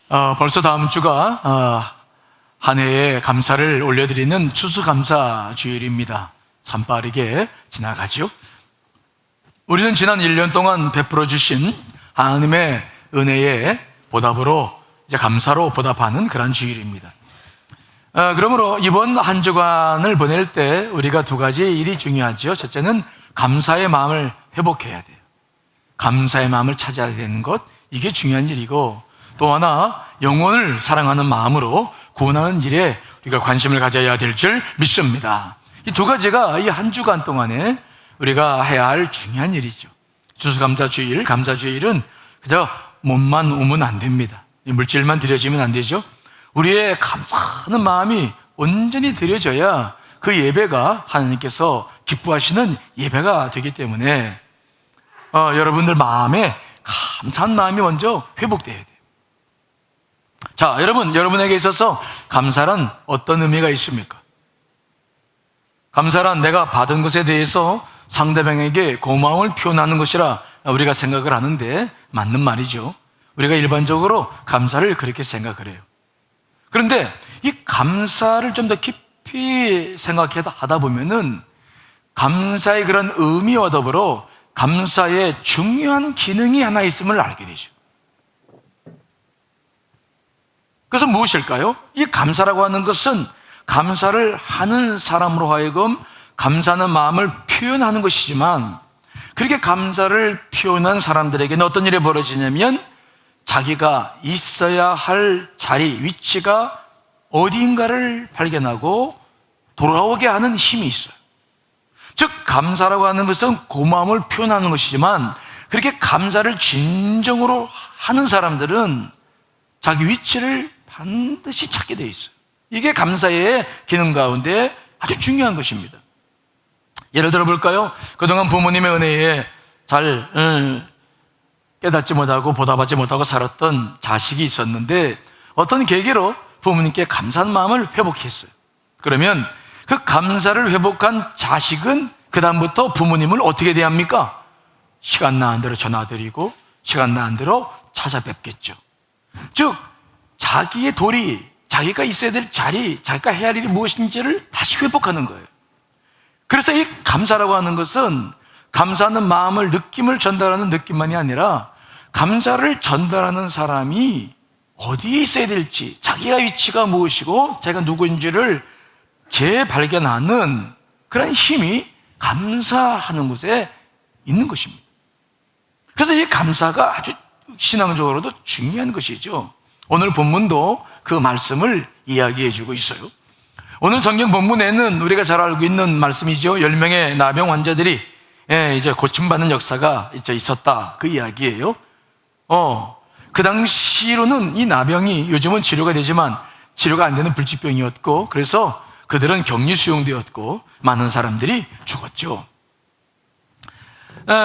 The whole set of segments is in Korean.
벌써 다음 주가 한 해의 감사를 올려드리는 추수감사 주일입니다. 참 빠르게 지나가죠. 우리는 지난 1년 동안 베풀어 주신 하나님의 은혜의 보답으로 이제 감사로 보답하는 그런 주일입니다. 그러므로 이번 한 주간을 보낼 때 우리가 두 가지 일이 중요하죠. 첫째는 감사의 마음을 회복해야 돼요. 감사의 마음을 찾아야 되는 것, 이게 중요한 일이고, 또 하나 영혼을 사랑하는 마음으로 구원하는 일에 우리가 관심을 가져야 될 줄 믿습니다. 이 두 가지가 이 한 주간 동안에 우리가 해야 할 중요한 일이죠. 추수감사주일, 감사주일은 그저 몸만 오면 안 됩니다. 물질만 드려지면 안 되죠. 우리의 감사하는 마음이 온전히 드려져야 그 예배가 하나님께서 기뻐하시는 예배가 되기 때문에 여러분들 마음에 감사한 마음이 먼저 회복돼야 돼요. 자, 여러분에게 있어서 감사란 어떤 의미가 있습니까? 감사란 내가 받은 것에 대해서 상대방에게 고마움을 표현하는 것이라 우리가 생각을 하는데 맞는 말이죠. 우리가 일반적으로 감사를 그렇게 생각을 해요. 그런데 이 감사를 좀 더 깊이 생각하다 보면은 감사의 그런 의미와 더불어 감사의 중요한 기능이 하나 있음을 알게 되죠. 그래서 무엇일까요? 이 감사라고 하는 것은 감사를 하는 사람으로 하여금 감사하는 마음을 표현하는 것이지만, 그렇게 감사를 표현한 사람들에게는 어떤 일이 벌어지냐면 자기가 있어야 할 자리, 위치가 어디인가를 발견하고 돌아오게 하는 힘이 있어요. 즉, 감사라고 하는 것은 고마움을 표현하는 것이지만, 그렇게 감사를 진정으로 하는 사람들은 자기 위치를 반드시 찾게 돼 있어요. 이게 감사의 기능 가운데 아주 중요한 것입니다. 예를 들어 볼까요? 그동안 부모님의 은혜에 잘 깨닫지 못하고 보답하지 못하고 살았던 자식이 있었는데, 어떤 계기로 부모님께 감사한 마음을 회복했어요. 그러면 그 감사를 회복한 자식은 그 다음부터 부모님을 어떻게 대합니까? 시간 나는 대로 전화드리고 시간 나는 대로 찾아뵙겠죠. 즉, 자기의 도리, 자기가 있어야 될 자리, 자기가 해야 할 일이 무엇인지를 다시 회복하는 거예요. 그래서 이 감사라고 하는 것은 감사하는 마음을, 느낌을 전달하는 느낌만이 아니라 감사를 전달하는 사람이 어디에 있어야 될지, 자기가 위치가 무엇이고 자기가 누구인지를 재발견하는 그런 힘이 감사하는 곳에 있는 것입니다. 그래서 이 감사가 아주 신앙적으로도 중요한 것이죠. 오늘 본문도 그 말씀을 이야기해 주고 있어요. 오늘 성경 본문에는 우리가 잘 알고 있는 말씀이죠. 10명의 나병 환자들이 이제 고침받는 역사가 이제 있었다, 그 이야기예요. 그 당시로는 이 나병이, 요즘은 치료가 되지만 치료가 안 되는 불치병이었고, 그래서 그들은 격리 수용되었고 많은 사람들이 죽었죠.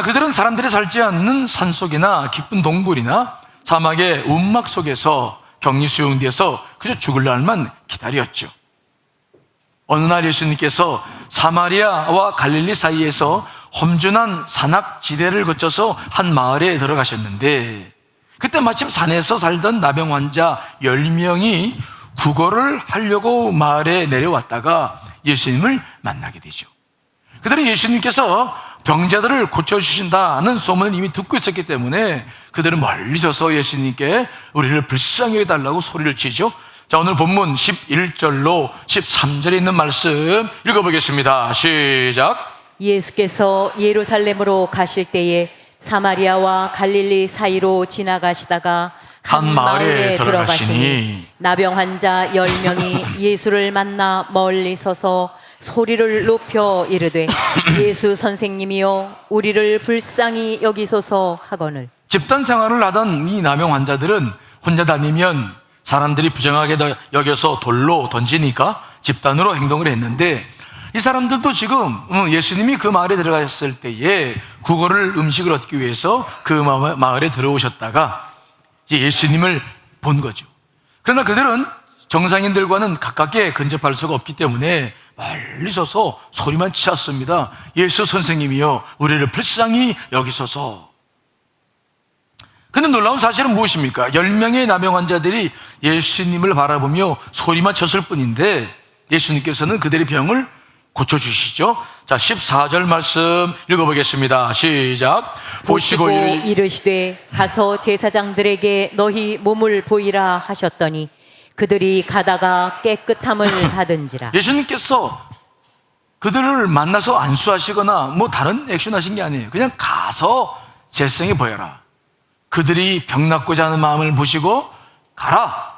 그들은 사람들이 살지 않는 산속이나 깊은 동굴이나 사막의 움막 속에서 격리 수용돼서 그저 죽을 날만 기다렸죠. 어느 날 예수님께서 사마리아와 갈릴리 사이에서 험준한 산악지대를 거쳐서 한 마을에 들어가셨는데, 그때 마침 산에서 살던 나병 환자 10명이 구걸을 하려고 마을에 내려왔다가 예수님을 만나게 되죠. 그들은 예수님께서 병자들을 고쳐주신다는 소문을 이미 듣고 있었기 때문에 그들은 멀리 서서 예수님께 우리를 불쌍히 해달라고 소리를 치죠. 자, 오늘 본문 11절로 13절에 있는 말씀 읽어보겠습니다. 시작. 예수께서 예루살렘으로 가실 때에 사마리아와 갈릴리 사이로 지나가시다가 한 마을에 들어가시니 나병 환자 10명이 예수를 만나 멀리 서서 소리를 높여 이르되 예수 선생님이여 우리를 불쌍히 여기소서 하거늘. 집단 생활을 하던 이 나병 환자들은 혼자 다니면 사람들이 부정하게 여겨서 돌로 던지니까 집단으로 행동을 했는데, 이 사람들도 지금 예수님이 그 마을에 들어갔을 때에 구걸을, 음식을 얻기 위해서 그 마을에 들어오셨다가 이제 예수님을 본 거죠. 그러나 그들은 정상인들과는 가깝게 근접할 수가 없기 때문에 멀리 서서 소리만 치었습니다. 예수 선생님이여 우리를 불쌍히 여기소서. 근데 놀라운 사실은 무엇입니까? 10명의 나병 환자들이 예수님을 바라보며 소리만 쳤을 뿐인데 예수님께서는 그들의 병을 고쳐주시죠. 자, 14절 말씀 읽어보겠습니다. 시작. 보시고 이르시되 가서 제사장들에게 너희 몸을 보이라 하셨더니 그들이 가다가 깨끗함을 받은지라. 예수님께서 그들을 만나서 안수하시거나 뭐 다른 액션 하신 게 아니에요. 그냥 가서 제사장에 보여라. 그들이 병 낫고자 하는 마음을 보시고 가라.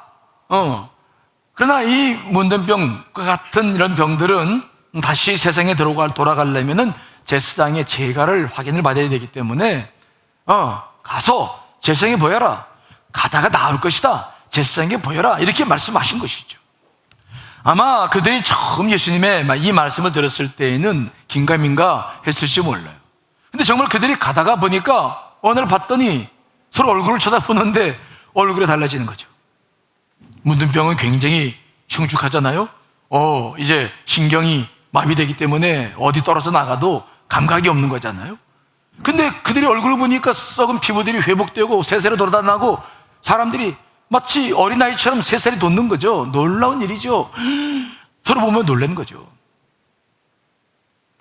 그러나 이 문둥병과 같은 이런 병들은 다시 세상에 돌아가려면은 제사장의 제가를 확인을 받아야 되기 때문에 가서 제사장에 보여라. 가다가 나을 것이다. 제사장에 보여라. 이렇게 말씀하신 것이죠. 아마 그들이 처음 예수님의 이 말씀을 들었을 때에는 긴가민가 했을지 몰라요. 근데 정말 그들이 가다가 보니까 어느 날 봤더니 서로 얼굴을 쳐다보는데 얼굴이 달라지는 거죠. 문둥병은 굉장히 흉측하잖아요. 이제 신경이 마비되기 때문에 어디 떨어져 나가도 감각이 없는 거잖아요. 근데 그들이 얼굴을 보니까 썩은 피부들이 회복되고 새살이 돌아다니고 사람들이 마치 어린아이처럼 새살이 돋는 거죠. 놀라운 일이죠. 서로 보면 놀라는 거죠.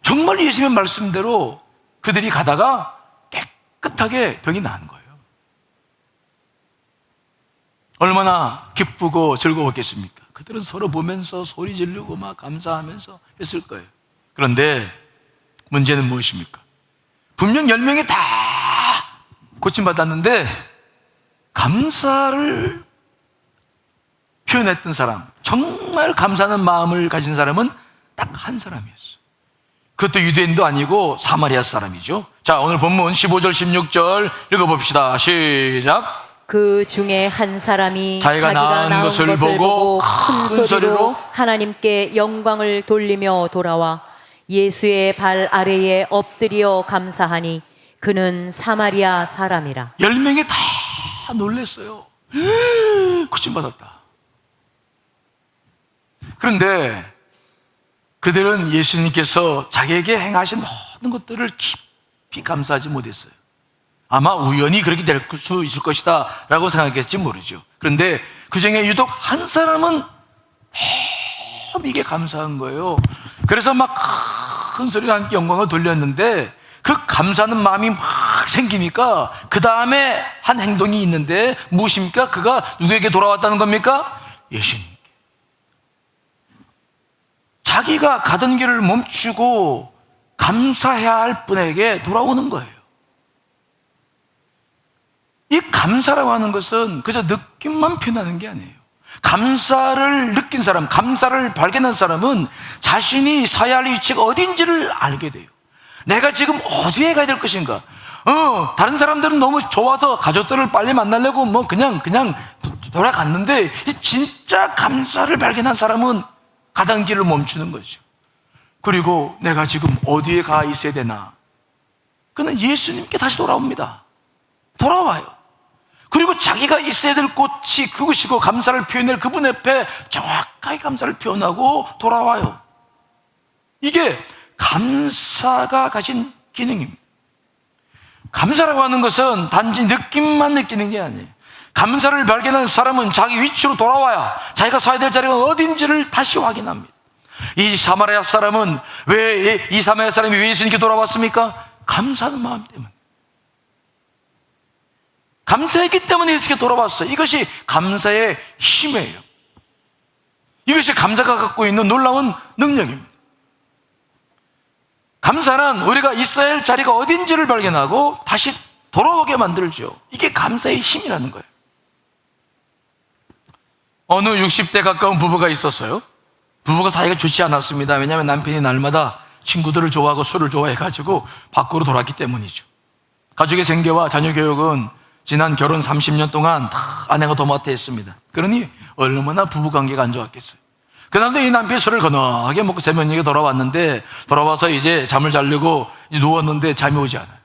정말 예수님의 말씀대로 그들이 가다가 깨끗하게 병이 나은 거예요. 얼마나 기쁘고 즐거웠겠습니까? 그들은 서로 보면서 소리 지르고 막 감사하면서 했을 거예요. 그런데 문제는 무엇입니까? 분명 10명이 다 고침받았는데 감사를 표현했던 사람, 정말 감사하는 마음을 가진 사람은 딱 한 사람이었어요. 그것도 유대인도 아니고 사마리아 사람이죠. 자, 오늘 본문 15절 16절 읽어봅시다. 시작. 그 중에 한 사람이 자기가 낳은 것을 보고 큰 소리로 하나님께 영광을 돌리며 돌아와 예수의 발 아래에 엎드려 감사하니 그는 사마리아 사람이라. 10명이 다 놀랐어요. 고침받았다. 그런데 그들은 예수님께서 자기에게 행하신 모든 것들을 깊이 감사하지 못했어요. 아마 우연히 그렇게 될 수 있을 것이다 라고 생각했지 모르죠. 그런데 그 중에 유독 한 사람은 너무 이게 감사한 거예요. 그래서 막 큰 소리로 함께 영광을 돌렸는데 그 감사하는 마음이 막 생기니까 그 다음에 한 행동이 있는데 무엇입니까? 그가 누구에게 돌아왔다는 겁니까? 예수님께. 자기가 가던 길을 멈추고 감사해야 할 분에게 돌아오는 거예요. 이 감사라고 하는 것은 그저 느낌만 표현하는 게 아니에요. 감사를 느낀 사람, 감사를 발견한 사람은 자신이 서야 할 위치가 어딘지를 알게 돼요. 내가 지금 어디에 가야 될 것인가? 다른 사람들은 너무 좋아서 가족들을 빨리 만나려고 그냥 돌아갔는데 이 진짜 감사를 발견한 사람은 가던 길을 멈추는 거죠. 그리고 내가 지금 어디에 가 있어야 되나? 그는 예수님께 다시 돌아옵니다. 돌아와요. 그리고 자기가 있어야 될 곳이 그것이고 감사를 표현할 그분 앞에 정확하게 감사를 표현하고 돌아와요. 이게 감사가 가진 기능입니다. 감사라고 하는 것은 단지 느낌만 느끼는 게 아니에요. 감사를 발견한 사람은 자기 위치로 돌아와야 자기가 서야 될 자리가 어딘지를 다시 확인합니다. 이 사마리아 사람은 이 사마리아 사람이 왜 예수님께 돌아왔습니까? 감사하는 마음 때문에. 감사했기 때문에 예수님께 돌아왔어요. 이것이 감사의 힘이에요. 이것이 감사가 갖고 있는 놀라운 능력입니다. 감사는 우리가 있어야 할 자리가 어딘지를 발견하고 다시 돌아오게 만들죠. 이게 감사의 힘이라는 거예요. 어느 60대 가까운 부부가 있었어요. 부부가 사이가 좋지 않았습니다. 왜냐하면 남편이 날마다 친구들을 좋아하고 술을 좋아해가지고 밖으로 돌아왔기 때문이죠. 가족의 생계와 자녀 교육은 지난 결혼 30년 동안 다 아내가 도맡아 했습니다. 그러니 얼마나 부부관계가 안 좋았겠어요. 그날도 이 남편이 술을 거나하게 먹고 새벽녘에 돌아왔는데 돌아와서 이제 잠을 자려고 누웠는데 잠이 오지 않아요.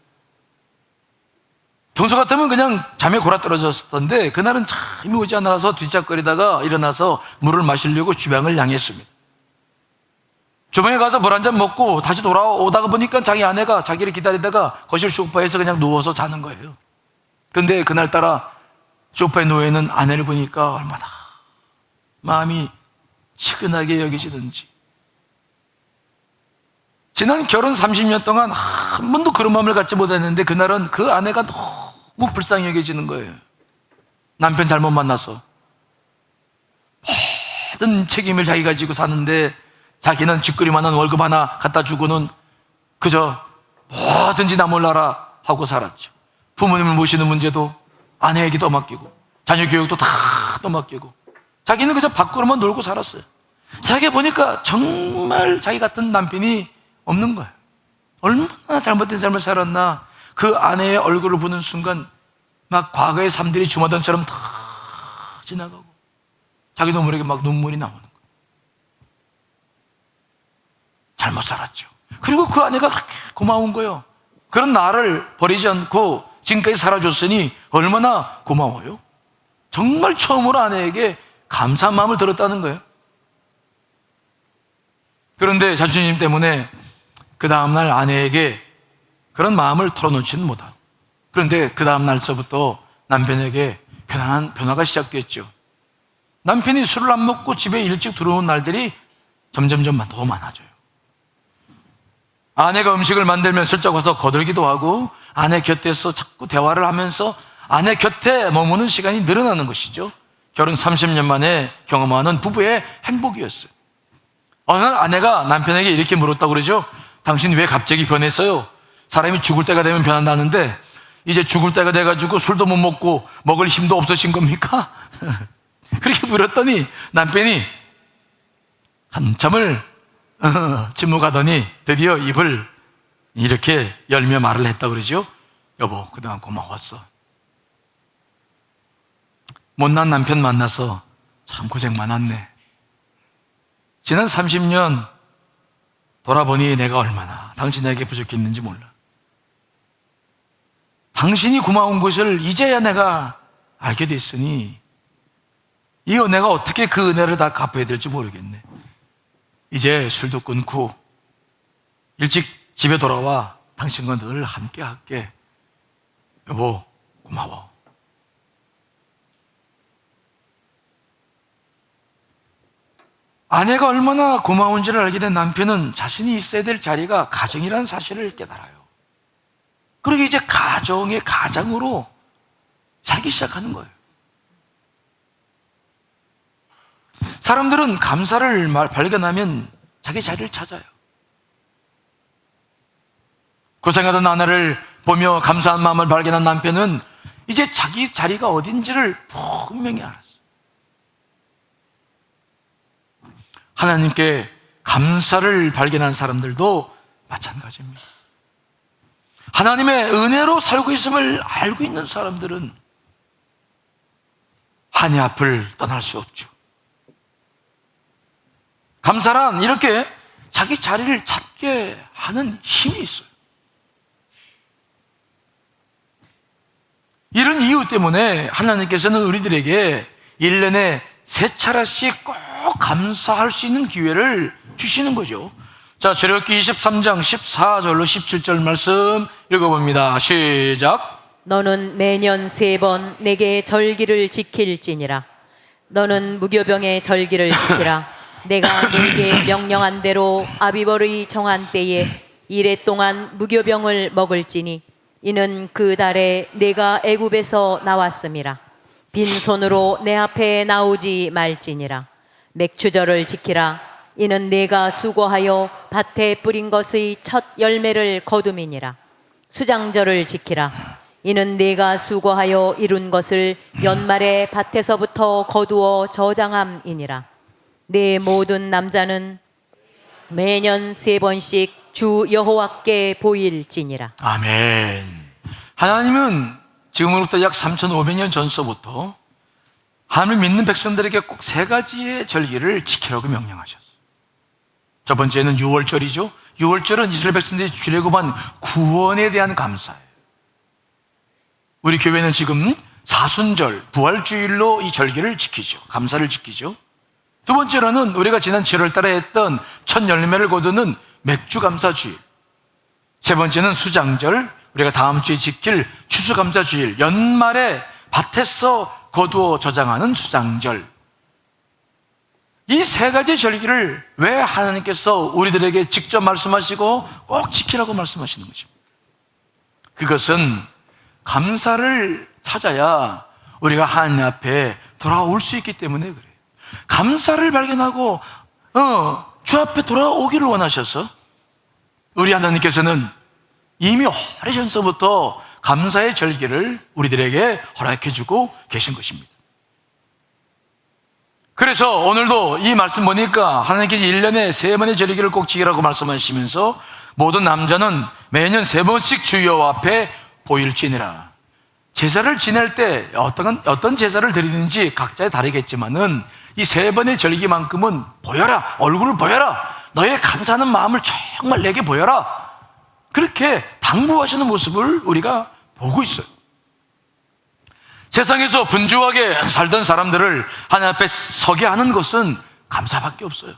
평소 같으면 그냥 잠에 골아떨어졌던데 그날은 잠이 오지 않아서 뒤척거리다가 일어나서 물을 마시려고 주방을 향했습니다. 주방에 가서 물 한 잔 먹고 다시 돌아오다가 보니까 자기 아내가 자기를 기다리다가 거실 소파에서 그냥 누워서 자는 거예요. 근데 그날따라 쇼파의 노예는 아내를 보니까 얼마나 마음이 치근하게 여겨지는지. 지난 결혼 30년 동안 한 번도 그런 마음을 갖지 못했는데 그날은 그 아내가 너무 불쌍히 여겨지는 거예요. 남편 잘못 만나서 모든 책임을 자기가 지고 사는데 자기는 쥐꼬리만한 월급 하나 갖다 주고는 그저 뭐든지 나 몰라라 하고 살았죠. 부모님을 모시는 문제도 아내에게 떠맡기고 자녀 교육도 다 떠맡기고 자기는 그저 밖으로만 놀고 살았어요. 자기가 보니까 정말 자기 같은 남편이 없는 거예요. 얼마나 잘못된 삶을 살았나. 그 아내의 얼굴을 보는 순간 막 과거의 삶들이 주마등처럼 다 지나가고 자기도 모르게 막 눈물이 나오는 거예요. 잘못 살았죠. 그리고 그 아내가 그렇게 고마운 거예요. 그런 나를 버리지 않고 지금까지 살아줬으니 얼마나 고마워요. 정말 처음으로 아내에게 감사한 마음을 들었다는 거예요. 그런데 자존심 때문에 그 다음날 아내에게 그런 마음을 털어놓지는 못하고, 그런데 그 다음날서부터 남편에게 변화가 시작됐죠. 남편이 술을 안 먹고 집에 일찍 들어온 날들이 점점점 더 많아져요. 아내가 음식을 만들면 슬쩍 와서 거들기도 하고 아내 곁에서 자꾸 대화를 하면서 아내 곁에 머무는 시간이 늘어나는 것이죠. 결혼 30년 만에 경험하는 부부의 행복이었어요. 어느 날 아내가 남편에게 이렇게 물었다고 그러죠. 당신 왜 갑자기 변했어요? 사람이 죽을 때가 되면 변한다는데 이제 죽을 때가 돼가지고 술도 못 먹고 먹을 힘도 없으신 겁니까? 그렇게 물었더니 남편이 한참을 침묵하더니 드디어 입을 이렇게 열며 말을 했다고 그러죠. 여보, 그동안 고마웠어. 못난 남편 만나서 참 고생 많았네. 지난 30년 돌아보니 내가 얼마나 당신에게 부족했는지 몰라. 당신이 고마운 것을 이제야 내가 알게 됐으니 이 은혜가 어떻게 그 은혜를 다 갚아야 될지 모르겠네. 이제 술도 끊고 일찍 집에 돌아와 당신과 늘 함께 할게. 여보, 고마워. 아내가 얼마나 고마운지를 알게 된 남편은 자신이 있어야 될 자리가 가정이라는 사실을 깨달아요. 그리고 이제 가장으로 살기 시작하는 거예요. 사람들은 감사를 발견하면 자기 자리를 찾아요. 고생하던 아내를 보며 감사한 마음을 발견한 남편은 이제 자기 자리가 어딘지를 분명히 알았어요. 하나님께 감사를 발견한 사람들도 마찬가지입니다. 하나님의 은혜로 살고 있음을 알고 있는 사람들은 한이 앞을 떠날 수 없죠. 감사란 이렇게 자기 자리를 찾게 하는 힘이 있어요. 이런 이유 때문에 하나님께서는 우리들에게 1년에 3차례씩 꼭 감사할 수 있는 기회를 주시는 거죠. 자, 출애굽기 23장 14절로 17절 말씀 읽어봅니다. 시작. 너는 매년 3번 내게 절기를 지킬지니라. 너는 무교병의 절기를 지키라. 내가 너에게 명령한 대로 아비벌의 정한 때에 이래 동안 무교병을 먹을지니 이는 그 달에 내가 애굽에서 나왔음이라. 빈손으로 내 앞에 나오지 말지니라. 맥추절을 지키라. 이는 내가 수고하여 밭에 뿌린 것의 첫 열매를 거둠이니라. 수장절을 지키라. 이는 내가 수고하여 이룬 것을 연말에 밭에서부터 거두어 저장함이니라. 내 모든 남자는 매년 3번씩 주 여호와께 보일지니라. 아멘. 하나님은 지금으로부터 약 3,500년 전서부터 하나님을 믿는 백성들에게 꼭 3가지의 절기를 지키라고 명령하셨어요. 첫 번째는 6월절이죠. 6월절은 이스라엘 백성들이 출애굽한 구원에 대한 감사예요. 우리 교회는 지금 사순절, 부활주일로 이 절기를 지키죠. 감사를 지키죠. 두 번째로는 우리가 지난 7월 달에 했던 첫 열매를 거두는 맥주감사주일. 세 번째는 수장절, 우리가 다음 주에 지킬 추수감사주일, 연말에 밭에서 거두어 저장하는 수장절, 이 세 가지 절기를 왜 하나님께서 우리들에게 직접 말씀하시고 꼭 지키라고 말씀하시는 것입니다. 그것은 감사를 찾아야 우리가 하나님 앞에 돌아올 수 있기 때문에 그래요. 감사를 발견하고 주 앞에 돌아오기를 원하셔서 우리 하나님께서는 이미 오래전서부터 감사의 절기를 우리들에게 허락해 주고 계신 것입니다. 그래서 오늘도 이 말씀 보니까 하나님께서 1년에 3번의 절기를 꼭 지키라고 말씀하시면서 모든 남자는 매년 3번씩 주 여호와 앞에 보일지니라. 제사를 지낼 때 어떤 제사를 드리는지 각자에 다르겠지만은 이 3번의 절기만큼은 보여라, 얼굴을 보여라, 너의 감사하는 마음을 정말 내게 보여라, 그렇게 당부하시는 모습을 우리가 보고 있어요. 세상에서 분주하게 살던 사람들을 하나님 앞에 서게 하는 것은 감사밖에 없어요.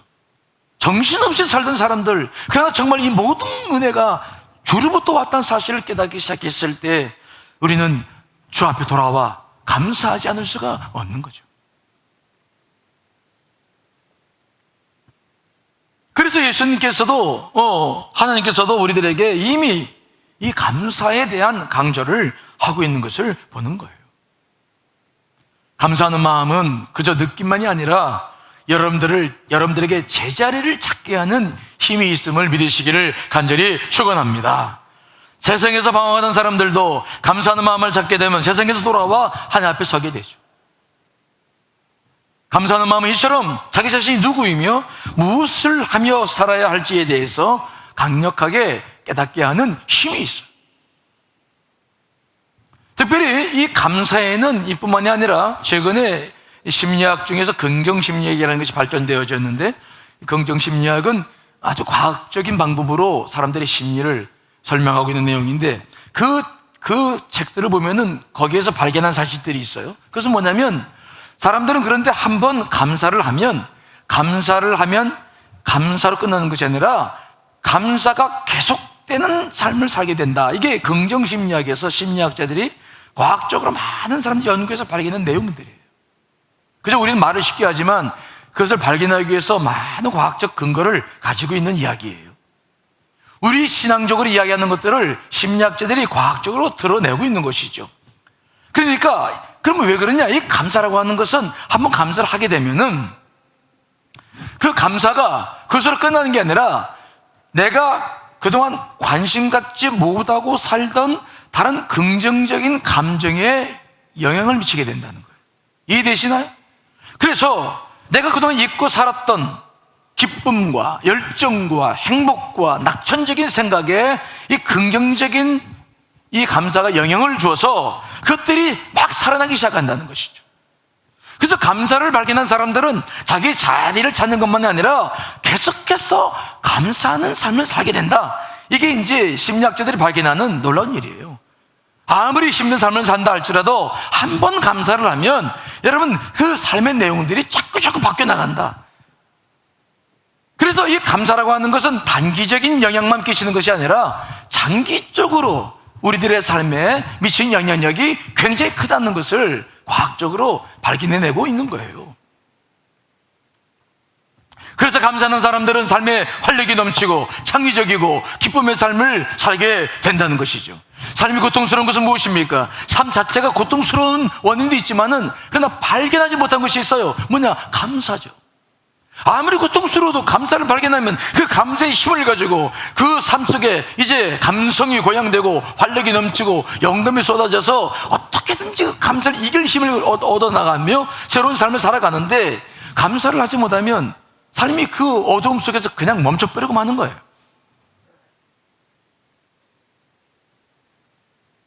정신없이 살던 사람들, 그러나 정말 이 모든 은혜가 주로부터 왔다는 사실을 깨닫기 시작했을 때 우리는 주 앞에 돌아와 감사하지 않을 수가 없는 거죠. 그래서 예수님께서도 하나님께서도 우리들에게 이미 이 감사에 대한 강조를 하고 있는 것을 보는 거예요. 감사하는 마음은 그저 느낌만이 아니라 여러분들에게 제자리를 찾게 하는 힘이 있음을 믿으시기를 간절히 축원합니다. 세상에서 방황하던 사람들도 감사하는 마음을 찾게 되면 세상에서 돌아와 하나님 앞에 서게 되죠. 감사하는 마음은 이처럼 자기 자신이 누구이며 무엇을 하며 살아야 할지에 대해서 강력하게 깨닫게 하는 힘이 있어요. 특별히 이 감사에는 이뿐만이 아니라 최근에 심리학 중에서 긍정심리학이라는 것이 발전되어졌는데, 긍정심리학은 아주 과학적인 방법으로 사람들의 심리를 설명하고 있는 내용인데, 그 책들을 보면은 거기에서 발견한 사실들이 있어요. 그것은 뭐냐면, 사람들은 그런데 한번 감사를 하면 감사로 끝나는 것이 아니라 감사가 계속되는 삶을 살게 된다. 이게 긍정심리학에서 심리학자들이 과학적으로 많은 사람들이 연구해서 발견한 내용들이에요. 그저 우리는 말을 쉽게 하지만 그것을 발견하기 위해서 많은 과학적 근거를 가지고 있는 이야기예요. 우리 신앙적으로 이야기하는 것들을 심리학자들이 과학적으로 드러내고 있는 것이죠. 그러니까 그러면 왜 그러냐? 이 감사라고 하는 것은 한번 감사를 하게 되면은 그 감사가 그것으로 끝나는 게 아니라 내가 그동안 관심 갖지 못하고 살던 다른 긍정적인 감정에 영향을 미치게 된다는 거예요. 이해되시나요? 그래서 내가 그동안 잊고 살았던 기쁨과 열정과 행복과 낙천적인 생각에 이 긍정적인 이 감사가 영향을 주어서 그것들이 막 살아나기 시작한다는 것이죠. 그래서 감사를 발견한 사람들은 자기 자리를 찾는 것만이 아니라 계속해서 감사하는 삶을 살게 된다. 이게 이제 심리학자들이 발견하는 놀라운 일이에요. 아무리 힘든 삶을 산다 할지라도 한 번 감사를 하면 여러분 그 삶의 내용들이 자꾸 바뀌어 나간다. 그래서 이 감사라고 하는 것은 단기적인 영향만 끼치는 것이 아니라 장기적으로 우리들의 삶에 미친 영향력이 굉장히 크다는 것을 과학적으로 발견해내고 있는 거예요. 그래서 감사하는 사람들은 삶에 활력이 넘치고 창의적이고 기쁨의 삶을 살게 된다는 것이죠. 삶이 고통스러운 것은 무엇입니까? 삶 자체가 고통스러운 원인도 있지만은 그러나 발견하지 못한 것이 있어요. 뭐냐? 감사죠. 아무리 고통스러워도 감사를 발견하면 그 감사의 힘을 가지고 그 삶 속에 이제 감성이 고양되고 활력이 넘치고 영감이 쏟아져서 어떻게든지 그 감사를 이길 힘을 얻어나가며 새로운 삶을 살아가는데, 감사를 하지 못하면 삶이 그 어두움 속에서 그냥 멈춰버리고 마는 거예요.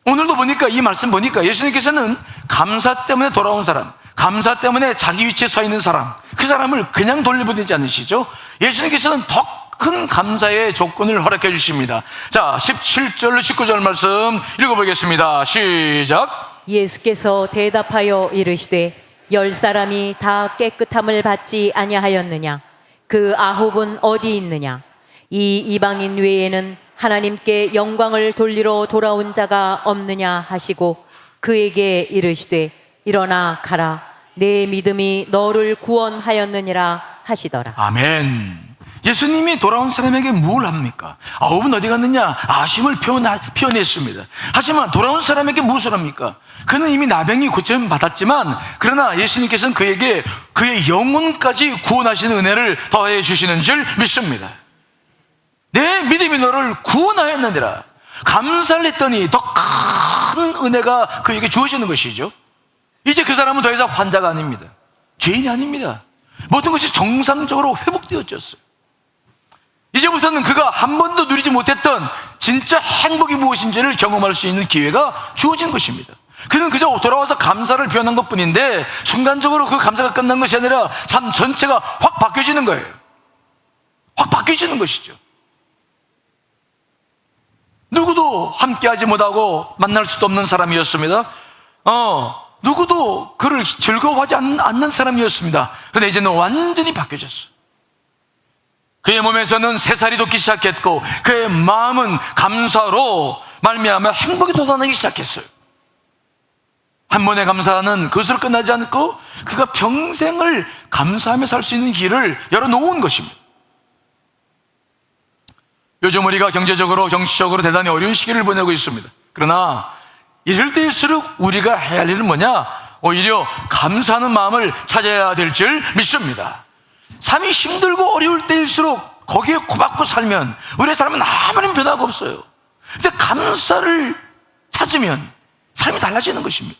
오늘도 보니까 이 말씀 보니까 예수님께서는 감사 때문에 돌아온 사람, 감사 때문에 자기 위치에 서 있는 사람, 그 사람을 그냥 돌려보내지 않으시죠. 예수님께서는 더 큰 감사의 조건을 허락해 주십니다. 자, 17절로 19절 말씀 읽어보겠습니다. 시작. 예수께서 대답하여 이르시되 10사람이 다 깨끗함을 받지 아니하였느냐? 그 9은 어디 있느냐? 이 이방인 외에는 하나님께 영광을 돌리러 돌아온 자가 없느냐 하시고 그에게 이르시되 일어나 가라 내 믿음이 너를 구원하였느니라 하시더라. 아멘. 예수님이 돌아온 사람에게 뭘 합니까? 아홉은 어디 갔느냐? 아심을 표현했습니다. 하지만 돌아온 사람에게 무엇을 합니까? 그는 이미 나병이 고침 받았지만 그러나 예수님께서는 그에게 그의 영혼까지 구원하시는 은혜를 더해 주시는 줄 믿습니다. 내 믿음이 너를 구원하였느니라. 감사를 했더니 더 큰 은혜가 그에게 주어지는 것이죠. 이제 그 사람은 더 이상 환자가 아닙니다. 죄인이 아닙니다. 모든 것이 정상적으로 회복되어졌어요. 이제부터는 그가 한 번도 누리지 못했던 진짜 행복이 무엇인지를 경험할 수 있는 기회가 주어진 것입니다. 그는 그저 돌아와서 감사를 표현한 것 뿐인데 순간적으로 그 감사가 끝난 것이 아니라 삶 전체가 확 바뀌어지는 거예요. 확 바뀌어지는 것이죠. 누구도 함께하지 못하고 만날 수도 없는 사람이었습니다. 누구도 그를 즐거워하지 않는 사람이었습니다. 그런데 이제는 완전히 바뀌어졌어요. 그의 몸에서는 새살이 돋기 시작했고 그의 마음은 감사로 말미암아 행복이 돋아나기 시작했어요. 한 번의 감사는 그것으로 끝나지 않고 그가 평생을 감사하며 살 수 있는 길을 열어놓은 것입니다. 요즘 우리가 경제적으로 정치적으로 대단히 어려운 시기를 보내고 있습니다. 그러나 이럴 때일수록 우리가 해야 할 일은 뭐냐? 오히려 감사하는 마음을 찾아야 될 줄 믿습니다. 삶이 힘들고 어려울 때일수록 거기에 고맙고 살면 우리의 삶은 아무런 변화가 없어요. 근데 감사를 찾으면 삶이 달라지는 것입니다.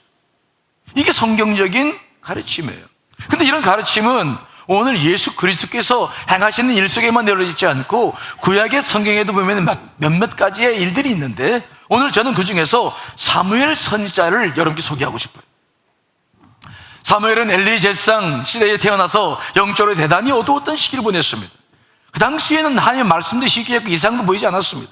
이게 성경적인 가르침이에요. 근데 이런 가르침은 오늘 예수 그리스도께서 행하시는 일 속에만 내려지지 않고 구약의 성경에도 보면 몇몇 가지의 일들이 있는데 오늘 저는 그 중에서 사무엘 선지자를 여러분께 소개하고 싶어요. 사무엘은 엘리 제사장 시대에 태어나서 영적으로 대단히 어두웠던 시기를 보냈습니다. 그 당시에는 하나님의 말씀도 희귀했고 이상도 보이지 않았습니다.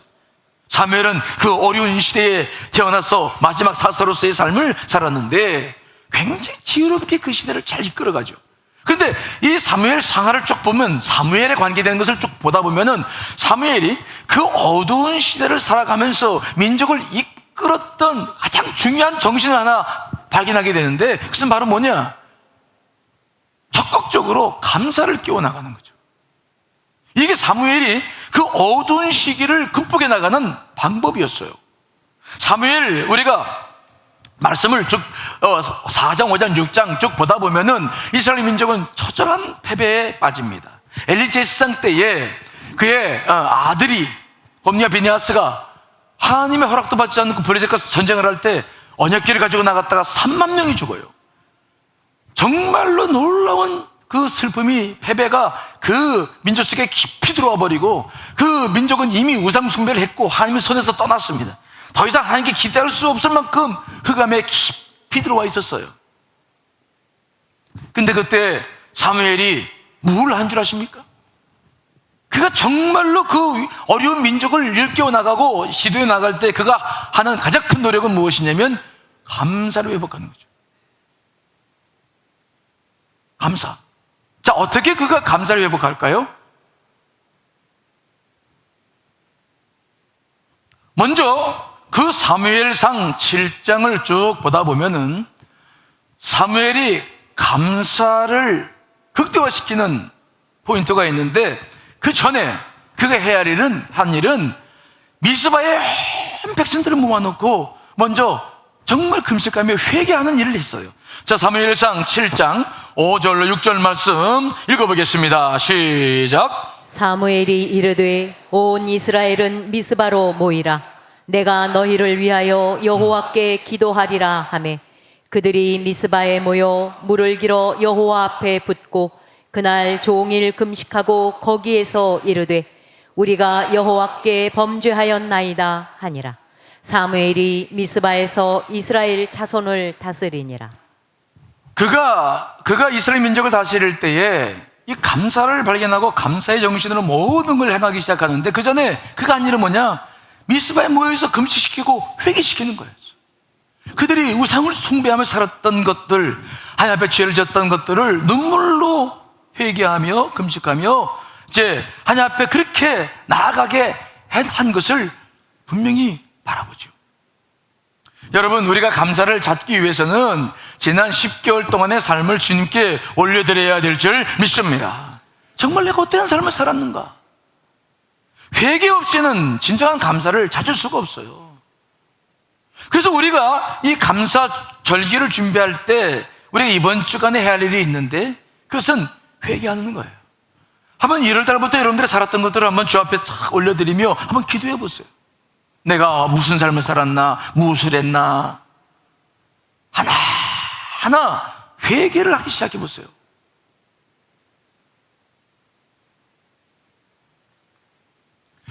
사무엘은 그 어려운 시대에 태어나서 마지막 사사로서의 삶을 살았는데 굉장히 지혜롭게 그 시대를 잘 이끌어가죠. 그런데 이 사무엘 상하를 쭉 보면 사무엘에 관계되는 것을 쭉 보다 보면은 사무엘이 그 어두운 시대를 살아가면서 민족을 이끌었던 가장 중요한 정신을 하나 발견하게 되는데 그것은 바로 뭐냐? 적극적으로 감사를 끼워나가는 거죠. 이게 사무엘이 그 어두운 시기를 극복해 나가는 방법이었어요. 사무엘 우리가 말씀을 쭉 4장, 5장, 6장 쭉 보다 보면은 이스라엘 민족은 처절한 패배에 빠집니다. 엘리 제사장 때에 그의 아들이 홈리와 비느하스가 하나님의 허락도 받지 않고 블레셋과 전쟁을 할 때 언약궤를 가지고 나갔다가 3만 명이 죽어요. 정말로 놀라운 그 슬픔이 패배가 그 민족 속에 깊이 들어와 버리고 그 민족은 이미 우상 숭배를 했고 하나님의 손에서 떠났습니다. 더 이상 하나님께 기대할 수 없을 만큼 흑암에 깊이 들어와 있었어요. 근데 그때 사무엘이 뭘 한 줄 아십니까? 그가 정말로 그 어려운 민족을 일깨워 나가고 시도해 나갈 때 그가 하는 가장 큰 노력은 무엇이냐면 감사를 회복하는 거죠. 감사. 자, 어떻게 그가 감사를 회복할까요? 먼저 그 사무엘상 7장을 쭉 보다 보면은 사무엘이 감사를 극대화시키는 포인트가 있는데 그 전에 그가 해야 한 일은 미스바에 온 백성들을 모아놓고 먼저 정말 금식하며 회개하는 일을 했어요. 자, 사무엘상 7장 5절로 6절 말씀 읽어보겠습니다. 시작. 사무엘이 이르되 온 이스라엘은 미스바로 모이라 내가 너희를 위하여 여호와께 기도하리라 하매 그들이 미스바에 모여 물을 길어 여호와 앞에 붓고 그날 종일 금식하고 거기에서 이르되 우리가 여호와께 범죄하였나이다 하니라. 사무엘이 미스바에서 이스라엘 자손을 다스리니라. 그가 이스라엘 민족을 다스릴 때에 이 감사를 발견하고 감사의 정신으로 모든 걸 행하기 시작하는데 그 전에 그가 한 일은 뭐냐? 미스바에 모여서 금식시키고 회개시키는 거예요. 그들이 우상을 숭배하며 살았던 것들, 하나님 앞에 죄를 졌던 것들을 눈물로 회개하며 금식하며 이제 하나님 앞에 그렇게 나아가게 한 것을 분명히 바라보죠. 여러분, 우리가 감사를 찾기 위해서는 지난 10개월 동안의 삶을 주님께 올려드려야 될 줄 믿습니다. 정말 내가 어떠한 삶을 살았는가? 회개 없이는 진정한 감사를 찾을 수가 없어요. 그래서 우리가 이 감사 절기를 준비할 때 우리가 이번 주간에 해야 할 일이 있는데, 그것은 회개하는 거예요. 한번 1월 달부터 여러분들이 살았던 것들을 한번 주 앞에 탁 올려드리며 한번 기도해 보세요. 내가 무슨 삶을 살았나, 무엇을 했나, 하나하나 회개를 하기 시작해 보세요.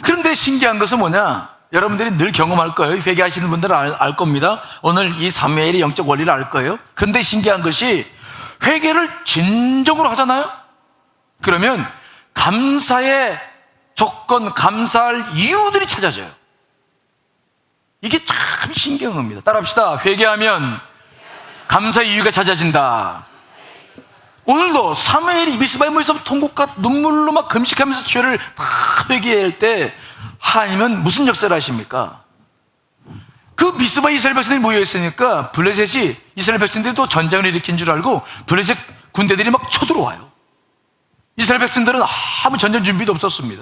그런데 신기한 것은 뭐냐? 여러분들이 늘 경험할 거예요. 회개하시는 분들은 알 겁니다. 오늘 이 사무엘의 영적 원리를 알 거예요. 그런데 신기한 것이 회개를 진정으로 하잖아요? 그러면 감사의 조건, 감사할 이유들이 찾아져요. 이게 참 신기한 겁니다. 따라합시다. 회개하면 감사의 이유가 찾아진다. 오늘도 사무엘이 미스바에 모여서 통곡과 눈물로 막 금식하면서 죄를 다 회개할 때 하나님은 무슨 역사를 하십니까? 그 미스바 이스라엘 백성들이 모여있으니까 블레셋이 이스라엘 백성들이 또 전쟁을 일으킨 줄 알고 블레셋 군대들이 막 쳐들어와요. 이스라엘 백성들은 아무 전쟁 준비도 없었습니다.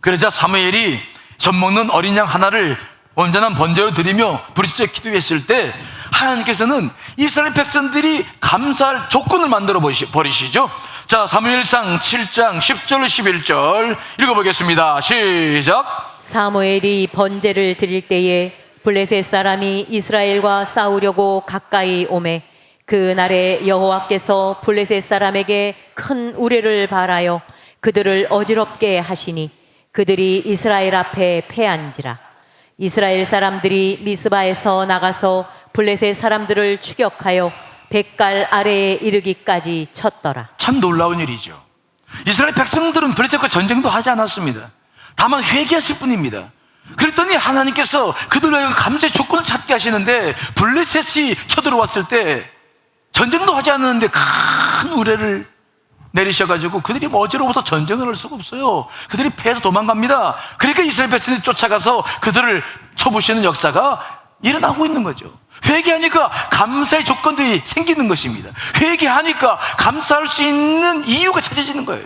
그러자 사무엘이 젖먹는 어린 양 하나를 온전한 번제로 드리며 부르짖어 기도했을 때 하나님께서는 이스라엘 백성들이 감사할 조건을 만들어 버리시죠. 자, 사무엘상 7장 10절 11절 읽어보겠습니다. 시작. 사무엘이 번제를 드릴 때에 블레셋 사람이 이스라엘과 싸우려고 가까이 오매 그날에 여호와께서 블레셋 사람에게 큰 우레를 발하여 그들을 어지럽게 하시니 그들이 이스라엘 앞에 패한지라. 이스라엘 사람들이 미스바에서 나가서 블레셋 사람들을 추격하여 백갈 아래에 이르기까지 쳤더라. 참 놀라운 일이죠. 이스라엘 백성들은 블레셋과 전쟁도 하지 않았습니다. 다만 회개했을 뿐입니다. 그랬더니 하나님께서 그들의 감사의 조건을 찾게 하시는데, 블레셋이 쳐들어왔을 때 전쟁도 하지 않았는데 큰 우레를 내리셔가지고 그들이 어지러워서 전쟁을 할 수가 없어요. 그들이 패해서 도망갑니다. 그러니까 이스라엘 백성들이 쫓아가서 그들을 쳐부시는 역사가 일어나고 있는 거죠. 회개하니까 감사의 조건들이 생기는 것입니다. 회개하니까 감사할 수 있는 이유가 찾아지는 거예요.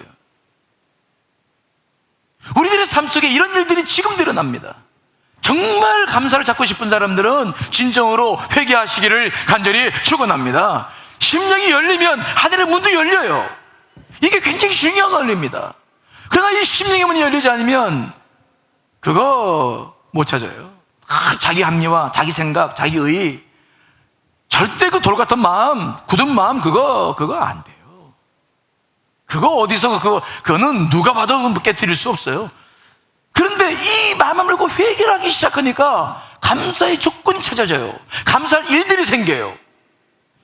우리들의 삶 속에 이런 일들이 지금도 일어납니다. 정말 감사를 찾고 싶은 사람들은 진정으로 회개하시기를 간절히 축원합니다. 심령이 열리면 하늘의 문도 열려요. 이게 굉장히 중요한 원리입니다. 그러나 이 심령의 문이 열리지 않으면 그거 못 찾아요. 자기 합리화, 자기 생각, 자기 의, 절대 그 돌 같은 마음, 굳은 마음, 그거 안 돼요. 그거 어디서 그거는 누가 봐도 깨뜨릴 수 없어요. 그런데 이 마음을 물고 회개를 하기 시작하니까 감사의 조건이 찾아져요. 감사할 일들이 생겨요.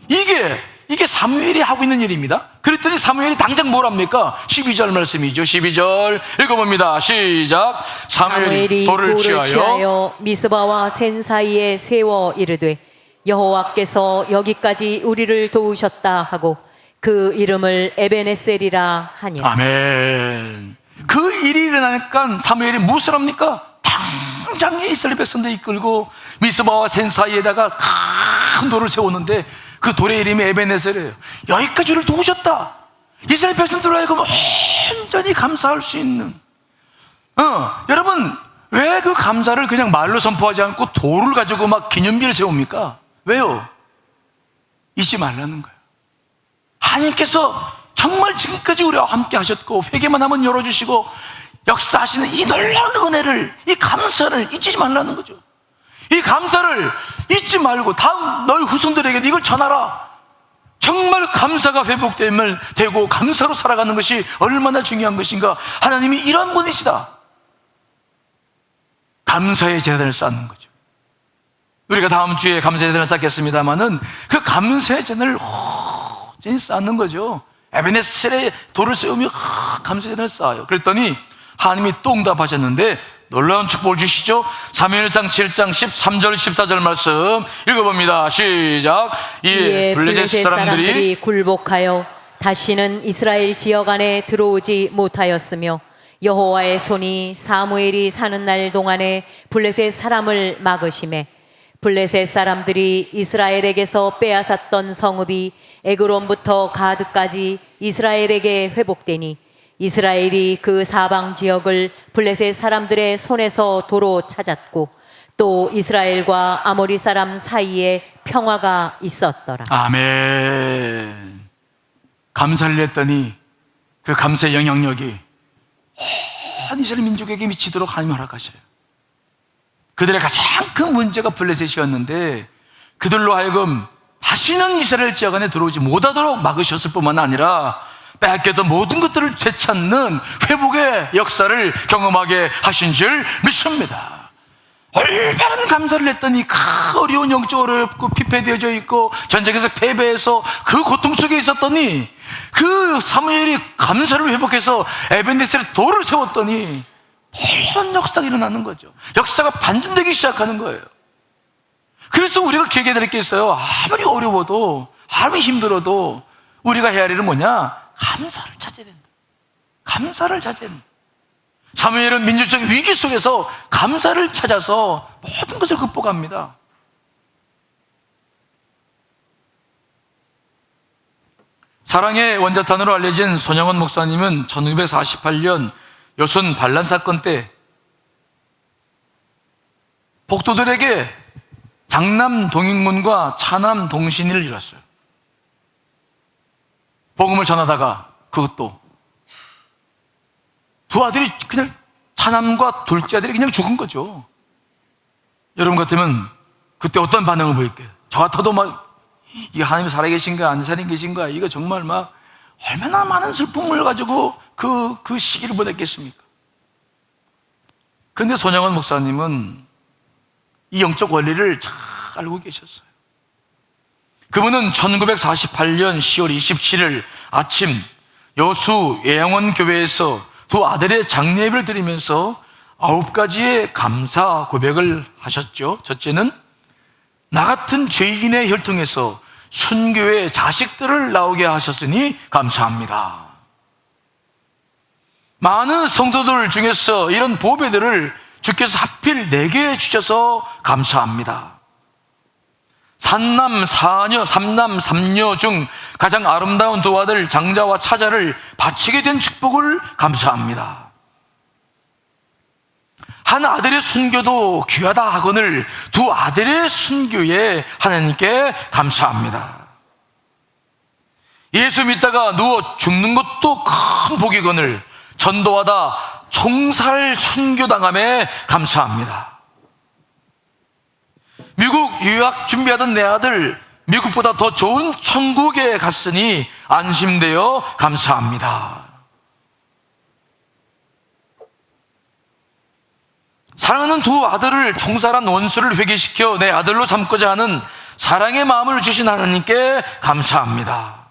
이게 사무엘이 하고 있는 일입니다. 그랬더니 사무엘이 당장 뭘 합니까? 12절 말씀이죠. 12절 읽어봅니다. 시작. 사무엘이 돌을 취하여 미스바와 센 사이에 세워 이르되 여호와께서 여기까지 우리를 도우셨다 하고 그 이름을 에베네셀이라 하니. 아멘. 그 일이 일어나니까 사무엘이 무엇을 합니까? 당장에 이스라엘 백성들 이끌고 미스바와 센 사이에다가 큰 돌을 세우는데 그 돌의 이름이 에베네셀이에요. 여기까지 우리를 도우셨다. 이스라엘 백성들로 하여금 온전히 감사할 수 있는. 여러분, 왜 그 감사를 그냥 말로 선포하지 않고 돌을 가지고 막 기념비를 세웁니까? 왜요? 잊지 말라는 거예요. 하나님께서 정말 지금까지 우리와 함께 하셨고 회개만 하면 열어주시고 역사하시는 이 놀라운 은혜를, 이 감사를 잊지 말라는 거죠. 이 감사를 잊지 말고 다음 너희 후손들에게 이걸 전하라. 정말 감사가 되고 감사로 살아가는 것이 얼마나 중요한 것인가. 하나님이 이런 분이시다. 감사의 재단을 쌓는 거죠. 우리가 다음 주에 감사의 재단을 쌓겠습니다마는 그 감사의 재단을 호전히 쌓는 거죠. 에베네셀에 돌을 세우며 감사의 재단을 쌓아요. 그랬더니 하나님이 또 응답하셨는데 놀라운 축복을 주시죠. 사무엘상 7장 13절 14절 말씀 읽어봅니다. 시작. 이에 블레셋 사람들이 굴복하여 다시는 이스라엘 지역 안에 들어오지 못하였으며 여호와의 손이 사무엘이 사는 날 동안에 블레셋 사람을 막으심에 블레셋 사람들이 이스라엘에게서 빼앗았던 성읍이 에그론부터 가드까지 이스라엘에게 회복되니 이스라엘이 그 사방 지역을 블레셋 사람들의 손에서 도로 찾았고 또 이스라엘과 아모리 사람 사이에 평화가 있었더라. 아멘. 감사를 했더니 그 감사의 영향력이 온 이스라엘 민족에게 미치도록 하나님 허락하셔요. 그들의 가장 큰 문제가 블레셋이었는데 그들로 하여금 다시는 이스라엘 지역 안에 들어오지 못하도록 막으셨을 뿐만 아니라 뺏겼던 모든 것들을 되찾는 회복의 역사를 경험하게 하신 줄 믿습니다. 올바른 감사를 했더니 그 어려운 영적으로 어렵고 피폐되어져 있고 전쟁에서 패배해서 그 고통 속에 있었더니 그 사무엘이 감사를 회복해서 에벤네셀에 돌을 세웠더니 놀라운 역사가 일어나는 거죠. 역사가 반전되기 시작하는 거예요. 그래서 우리가 기억해야 될 게 있어요. 아무리 어려워도 아무리 힘들어도 우리가 해야 할 일은 뭐냐? 감사를 찾아야 된다. 감사를 찾아야 된다. 사무엘은 민족적 위기 속에서 감사를 찾아서 모든 것을 극복합니다. 사랑의 원자탄으로 알려진 손영원 목사님은 1948년 여순 반란 사건 때 복도들에게 장남 동익문과 차남 동신이를 이뤘어요. 복음을 전하다가 그것도 두 아들이 그냥 차남과 둘째 아들이 그냥 죽은 거죠. 여러분 같으면 그때 어떤 반응을 보일게요? 저 같아도 막 이게 하나님이 살아계신가 안 살아계신가 이거 정말 막 얼마나 많은 슬픔을 가지고 그 시기를 보냈겠습니까? 그런데 손영원 목사님은 이 영적 원리를 잘 알고 계셨어요. 그분은 1948년 10월 27일 아침 여수 예양원 교회에서 두 아들의 장례를 드리면서 9가지의 감사 고백을 하셨죠. 첫째는 나 같은 죄인의 혈통에서 순교의 자식들을 나오게 하셨으니 감사합니다. 많은 성도들 중에서 이런 보배들을 주께서 하필 내게 주셔서 감사합니다. 삼남 삼녀 중 가장 아름다운 두 아들 장자와 차자를 바치게 된 축복을 감사합니다. 한 아들의 순교도 귀하다 하거늘 두 아들의 순교에 하나님께 감사합니다. 예수 믿다가 누워 죽는 것도 큰 복이거늘 전도하다 총살 순교당함에 감사합니다. 미국 유학 준비하던 내 아들 미국보다 더 좋은 천국에 갔으니 안심되어 감사합니다. 사랑하는 두 아들을 총살한 원수를 회개시켜 내 아들로 삼고자 하는 사랑의 마음을 주신 하나님께 감사합니다.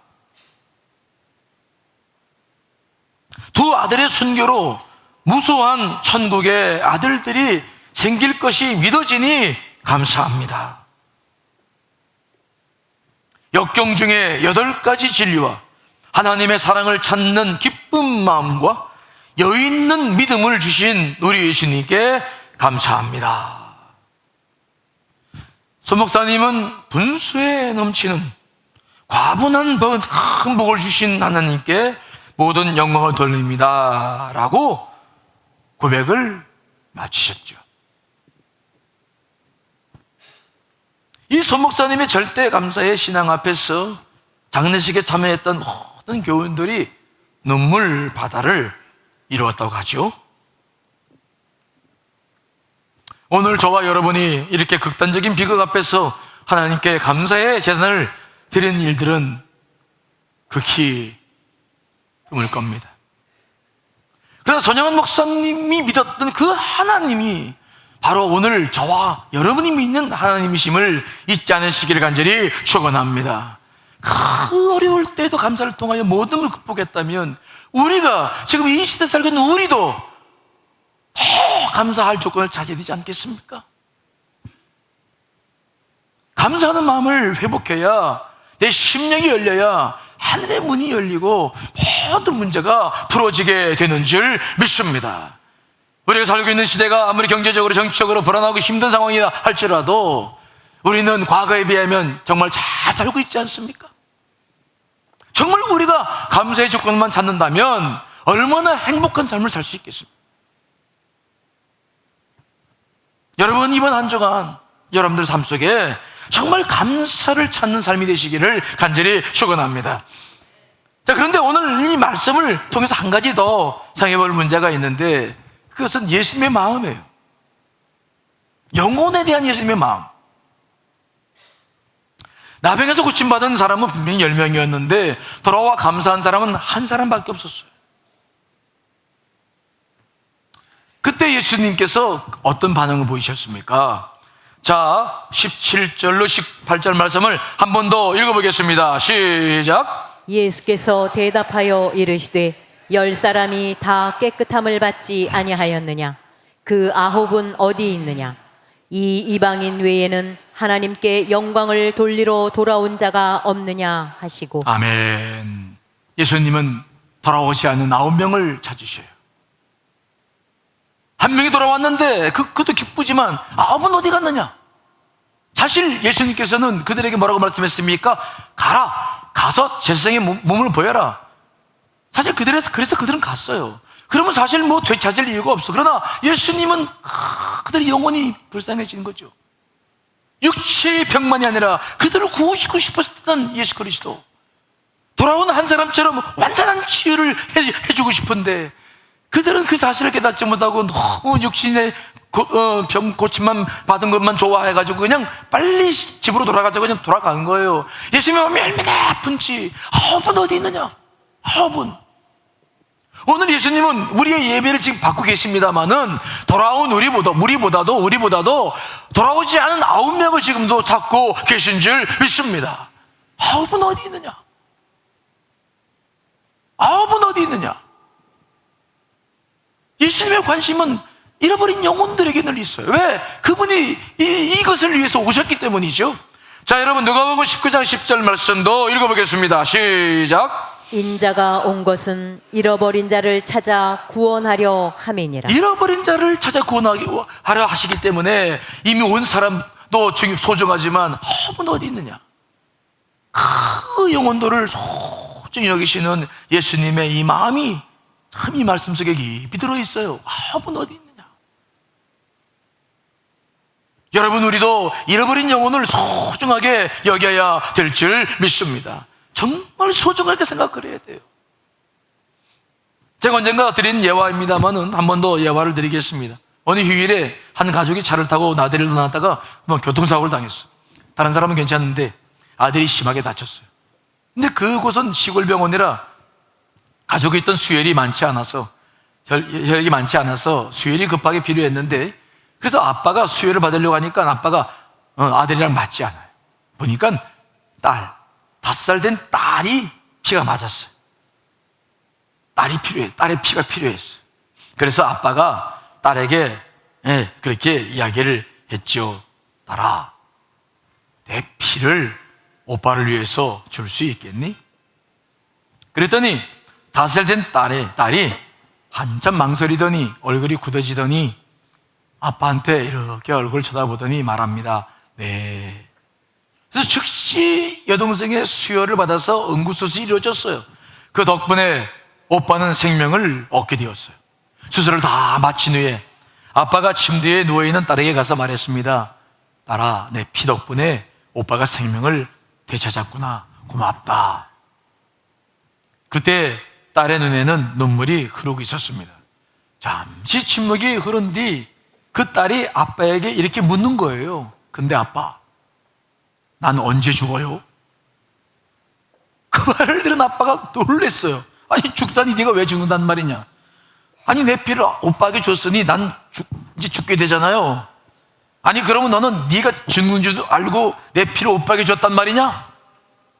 두 아들의 순교로 무수한 천국의 아들들이 생길 것이 믿어지니 감사합니다. 역경 중에 8가지 진리와 하나님의 사랑을 찾는 기쁜 마음과 여유 있는 믿음을 주신 우리 예수님께 감사합니다. 손 목사님은 분수에 넘치는 과분한 큰 복을 주신 하나님께 모든 영광을 돌립니다 라고 고백을 마치셨죠. 이 손 목사님의 절대 감사의 신앙 앞에서 장례식에 참여했던 모든 교인들이 눈물 바다를 이루었다고 하죠. 오늘 저와 여러분이 이렇게 극단적인 비극 앞에서 하나님께 감사의 제단을 드리는 일들은 극히 드물 겁니다. 그래서 손영원 목사님이 믿었던 그 하나님이 바로 오늘 저와 여러분이 믿는 하나님이심을 잊지 않으시기를 간절히 축원합니다. 그 어려울 때도 감사를 통하여 모든 걸 극복했다면 우리가 지금 이 시대 살고 있는 우리도 더 감사할 조건을 찾아야 되지 않겠습니까? 감사하는 마음을 회복해야 내 심령이 열려야 하늘의 문이 열리고 모든 문제가 풀어지게 되는 줄 믿습니다. 우리가 살고 있는 시대가 아무리 경제적으로 정치적으로 불안하고 힘든 상황이라 할지라도 우리는 과거에 비하면 정말 잘 살고 있지 않습니까? 정말 우리가 감사의 조건만 찾는다면 얼마나 행복한 삶을 살 수 있겠습니까? 여러분, 이번 한 주간 여러분들 삶 속에 정말 감사를 찾는 삶이 되시기를 간절히 축원합니다. 자, 그런데 오늘 이 말씀을 통해서 한 가지 더 생각해 볼 문제가 있는데, 그것은 예수님의 마음이에요. 영혼에 대한 예수님의 마음. 나병에서 고침받은 사람은 분명히 10명이었는데 돌아와 감사한 사람은 한 사람밖에 없었어요. 그때 예수님께서 어떤 반응을 보이셨습니까? 자, 17절로 18절 말씀을 한 번 더 읽어보겠습니다. 시작. 예수께서 대답하여 이르시되 10사람이 다 깨끗함을 받지 아니하였느냐? 그 9은 어디 있느냐? 이 이방인 외에는 하나님께 영광을 돌리러 돌아온 자가 없느냐 하시고. 아멘. 예수님은 돌아오지 않은 9명을 찾으셔요. 한 명이 돌아왔는데 그도 기쁘지만 9은 어디 갔느냐? 사실 예수님께서는 그들에게 뭐라고 말씀했습니까? 가서 제사장의 몸을 보여라. 사실 그래서 그들은 갔어요. 그러면 사실 뭐 되찾을 이유가 없어. 그러나 예수님은 그들의 영혼이 불쌍해지는 거죠. 육체의 병만이 아니라 그들을 구원시키고 싶었던 예수 그리스도, 돌아온 한 사람처럼 완전한 치유를 해주고 싶은데 그들은 그 사실을 깨닫지 못하고 너무 육신의 병 고침만 받은 것만 좋아해가지고 그냥 빨리 집으로 돌아가자고 그냥 돌아간 거예요. 예수님이 마음이 얼마나 아픈지. 9은 어디 있느냐? 9은. 오늘 예수님은 우리의 예배를 지금 받고 계십니다마는 돌아온 우리보다도 돌아오지 않은 9명을 지금도 찾고 계신 줄 믿습니다. 9은 어디 있느냐? 9은 어디 있느냐? 예수님의 관심은 잃어버린 영혼들에게 늘 있어요. 왜? 그분이 이것을 위해서 오셨기 때문이죠. 자, 여러분, 누가복음 19장 10절 말씀도 읽어보겠습니다. 시작. 인자가 온 것은 잃어버린 자를 찾아 구원하려 함이니라. 잃어버린 자를 찾아 구원하려 하시기 때문에 이미 온 사람도 소중하지만 9은 어디 있느냐? 그 영혼들을 소중히 여기시는 예수님의 이 마음이 참 이 말씀 속에 깊이 들어있어요. 9은 어디 있느냐? 여러분, 우리도 잃어버린 영혼을 소중하게 여겨야 될 줄 믿습니다. 정말 소중하게 생각을 해야 돼요. 제가 언젠가 드린 예화입니다만은 한 번 더 예화를 드리겠습니다. 어느 휴일에 한 가족이 차를 타고 나들이를 나갔다가 교통사고를 당했어요. 다른 사람은 괜찮은데 아들이 심하게 다쳤어요. 근데 그곳은 시골 병원이라 가족이 있던 수혈이 많지 않아서 혈액이 많지 않아서 수혈이 급하게 필요했는데, 그래서 아빠가 수혈을 받으려고 하니까 아빠가 아들이랑 맞지 않아요. 보니까 5살 된 딸이 피가 맞았어요. 딸의 피가 필요했어요. 그래서 아빠가 딸에게 그렇게 이야기를 했죠. 딸아, 내 피를 오빠를 위해서 줄 수 있겠니? 그랬더니 5살 된 딸이 한참 망설이더니 얼굴이 굳어지더니 아빠한테 이렇게 얼굴 쳐다보더니 말합니다. 네. 그래서 즉시 여동생의 수혈을 받아서 응급수술이 이루어졌어요. 그 덕분에 오빠는 생명을 얻게 되었어요. 수술을 다 마친 후에 아빠가 침대에 누워있는 딸에게 가서 말했습니다. 딸아, 내 피 덕분에 오빠가 생명을 되찾았구나. 고맙다. 그때 딸의 눈에는 눈물이 흐르고 있었습니다. 잠시 침묵이 흐른 뒤 그 딸이 아빠에게 이렇게 묻는 거예요. 근데 아빠, 난 언제 죽어요? 그 말을 들은 아빠가 놀랬어요. 아니, 죽다니 네가 왜 죽는단 말이냐? 아니, 내 피를 오빠에게 줬으니 난 이제 죽게 되잖아요. 아니, 그러면 너는 네가 죽는 줄 알고 내 피를 오빠에게 줬단 말이냐?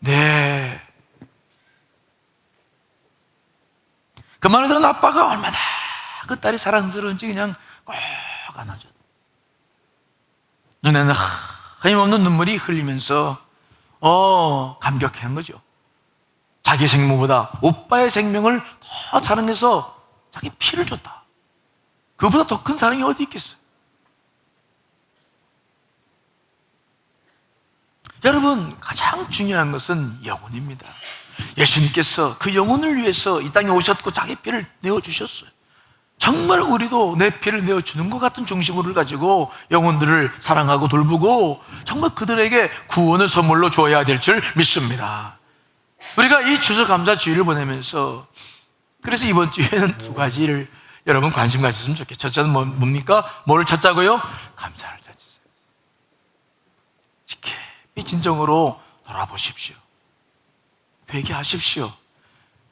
네. 그 말을 들은 아빠가 얼마나 그 딸이 사랑스러운지 그냥 꼭 안아줘. 눈에는 끊임없는 눈물이 흘리면서 감격한 거죠. 자기 생명보다 오빠의 생명을 더 사랑해서 자기 피를 줬다. 그보다 더 큰 사랑이 어디 있겠어요? 여러분, 가장 중요한 것은 영혼입니다. 예수님께서 그 영혼을 위해서 이 땅에 오셨고 자기 피를 내어주셨어요. 정말 우리도 내 피를 내어주는 것 같은 중심을 가지고 영혼들을 사랑하고 돌보고 정말 그들에게 구원을 선물로 주어야 될 줄 믿습니다. 우리가 이 추수감사주의를 보내면서 그래서 이번 주에는 두 가지를 여러분 관심 가졌으면 좋겠어요. 첫째는 뭡니까? 뭐를 찾자고요? 감사를 찾으세요. 깊이 진정으로 돌아보십시오. 회개하십시오.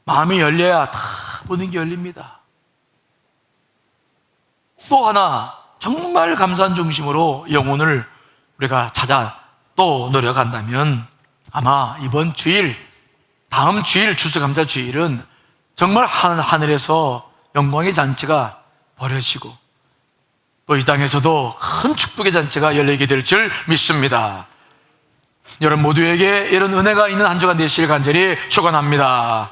마음이 열려야 다 모든 게 열립니다. 또 하나, 정말 감사한 중심으로 영혼을 우리가 찾아 또 노력한다면 아마 이번 주일, 다음 주일 추수감사 주일은 정말 하늘에서 영광의 잔치가 벌어지고 또 이 땅에서도 큰 축복의 잔치가 열리게 될 줄 믿습니다. 여러분 모두에게 이런 은혜가 있는 한 주간 되시길 간절히 축원합니다.